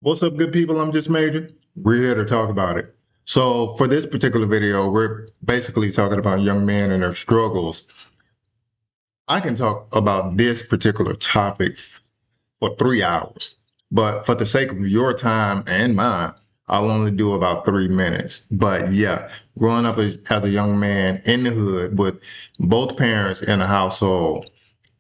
What's up, good people? I'm Just Major. We're here to talk about it. So, for this particular video, we're basically talking about young men and their struggles. I can talk about this particular topic for 3 hours, but for the sake of your time and mine, I'll only do about 3 minutes. But yeah, growing up as a young man in the hood with both parents in a household,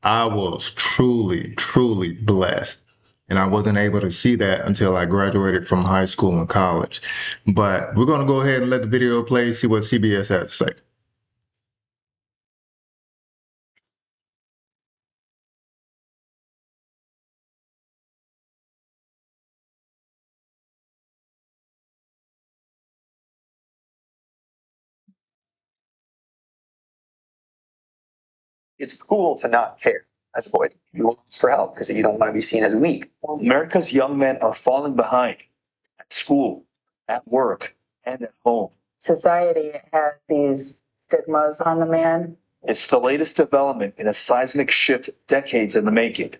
I was truly, truly blessed. And I wasn't able to see that until I graduated from high school and college. But we're going to go ahead and let the video play, see what CBS has to say. It's cool to not care as a boy. You ask for help because you don't want to be seen as weak. America's young men are falling behind at school, at work, and at home. Society has these stigmas on the man. It's the latest development in a seismic shift decades in the making.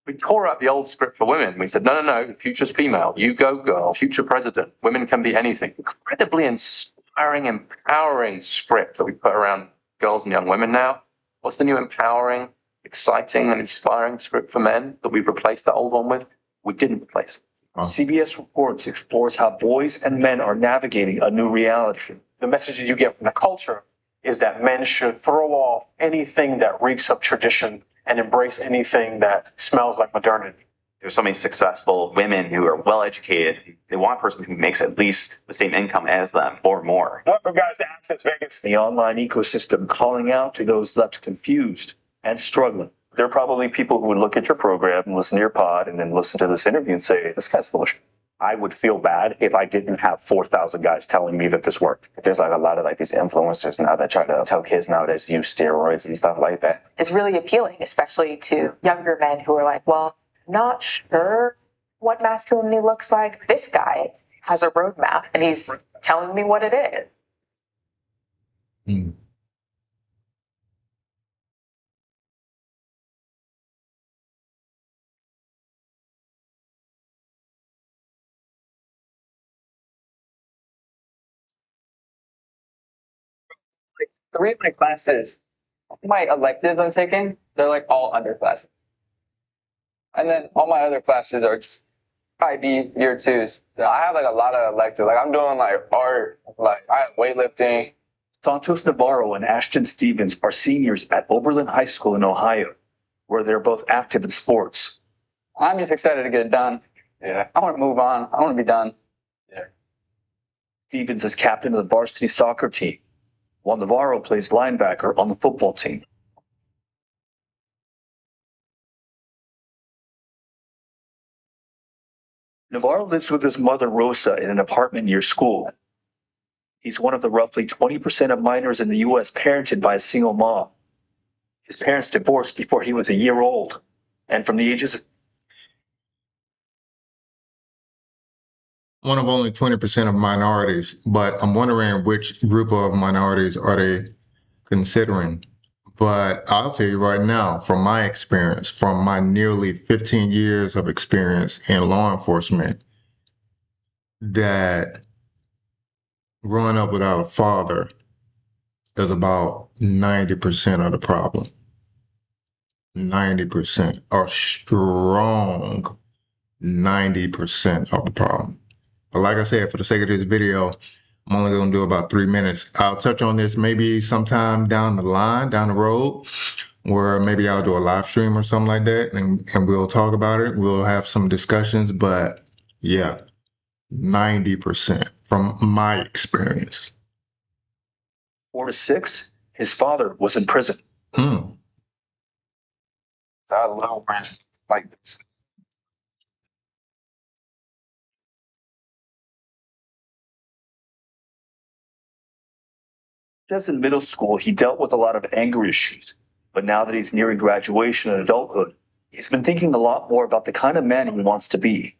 We tore up the old script for women. We said, no, the future's female. You go, girl. Future president. Women can be anything. Incredibly inspiring, empowering script that we put around girls and young women now. What's the new empowering, exciting, and inspiring script for men that we've replaced that old one with? We didn't replace it. CBS Reports explores how boys and men are navigating a new reality. The message that you get from the culture is that men should throw off anything that reeks of tradition and embrace anything that smells like modernity. There's so many successful women who are well educated. They want a person who makes at least the same income as them or more. What for guys to access Vegas? The online ecosystem calling out to those left confused and struggling. There are probably people who would look at your program and listen to your pod and then listen to this interview and say, this guy's full of shit. I would feel bad if I didn't have 4,000 guys telling me that this worked. There's like a lot of like these influencers now that try to tell kids nowadays to use steroids and stuff like that. It's really appealing, especially to younger men who are like, well, not sure what masculinity looks like. This guy has a roadmap and he's telling me what it is. Hmm. Like three of my classes, my electives I'm taking, they're like all underclass. And then all my other classes are just IB year twos. So I have like a lot of electives. Like I'm doing like art, like I have weightlifting. Santos Navarro and Ashton Stevens are seniors at Oberlin High School in Ohio, where they're both active in sports. I'm just excited to get it done. Yeah. I want to move on. I want to be done. Stevens is captain of the varsity soccer team, while Navarro plays linebacker on the football team. Navarro lives with his mother, Rosa, in an apartment near school. He's one of the roughly 20% of minors in the U.S. parented by a single mom. His parents divorced before he was a year old, and from the ages of One of only 20% of minorities, but I'm wondering which group of minorities are they considering. But I'll tell you right now, from my experience, from my nearly 15 years of experience in law enforcement, that growing up without a father is about 90% of the problem. 90%, a strong 90% of the problem. But like I said, for the sake of this video, I'm only going to do about 3 minutes. I'll touch on this maybe sometime down the line, down the road, where maybe I'll do a live stream or something like that, and we'll talk about it. We'll have some discussions, but yeah, 90% from my experience. 4 to 6, his father was in prison. Hmm. So I love where it's like this. Just in middle school, he dealt with a lot of anger issues. But now that he's nearing graduation and adulthood, he's been thinking a lot more about the kind of man he wants to be.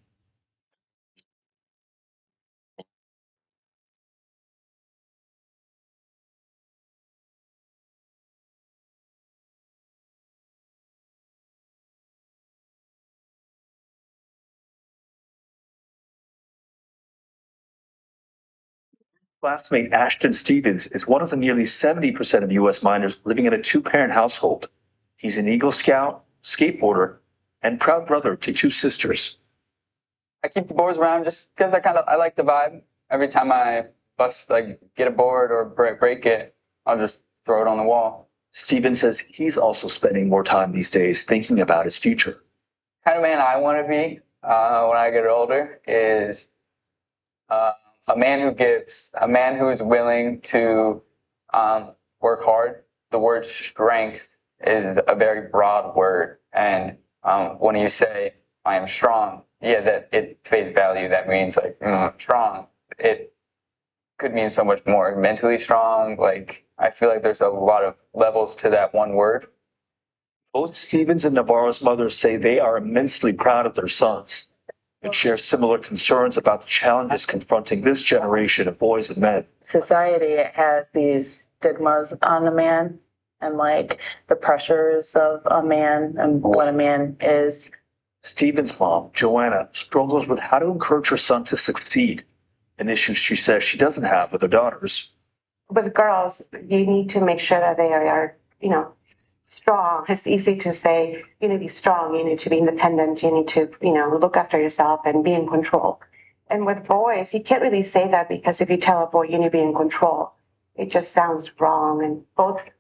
Classmate Ashton Stevens is one of the nearly 70% of U.S. minors living in a two-parent household. He's an Eagle Scout, skateboarder, and proud brother to two sisters. I keep the boards around just because I like the vibe. Every time I get a board or break it, I'll just throw it on the wall. Stevens says he's also spending more time these days thinking about his future. Kind of man I want to be when I get older is a man who gives, a man who is willing to work hard. The word strength is a very broad word, and when you say I am strong, yeah, that it face value that means like strong. It could mean so much more. Mentally strong, like I feel like there's a lot of levels to that one word. Both Stevens and Navarro's mothers say they are immensely proud of their sons, but share similar concerns about the challenges confronting this generation of boys and men. Society has these stigmas on a man and like the pressures of a man and what a man is. Stevens' mom, Joanna, struggles with how to encourage her son to succeed, an issue she says she doesn't have with her daughters. With girls, you need to make sure that they are, strong. It's easy to say, you need to be strong, you need to be independent, you need to, look after yourself and be in control. And with boys, you can't really say that because if you tell a boy you need to be in control, it just sounds wrong. And both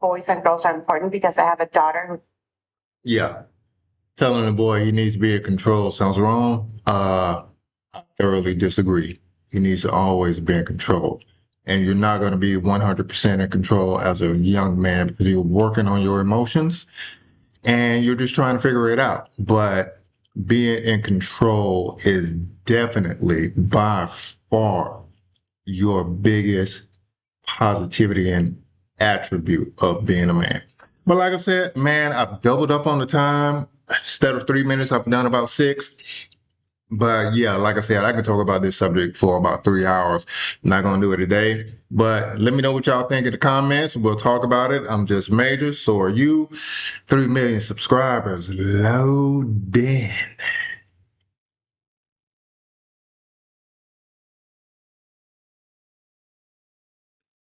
boys and girls are important because I have a daughter who Yeah. Telling a boy he needs to be in control sounds wrong. I thoroughly disagree. He needs to always be in control. And you're not going to be 100% in control as a young man because you're working on your emotions and you're just trying to figure it out. But being in control is definitely by far your biggest positivity and attribute of being a man. But like I said, man, I've doubled up on the time. Instead of 3 minutes, I've done about 6. But yeah, like I said, I can talk about this subject for about 3 hours. I'm not going to do it today. But let me know what y'all think in the comments. We'll talk about it. I'm just Major. So are you. 3 million subscribers. Loaded.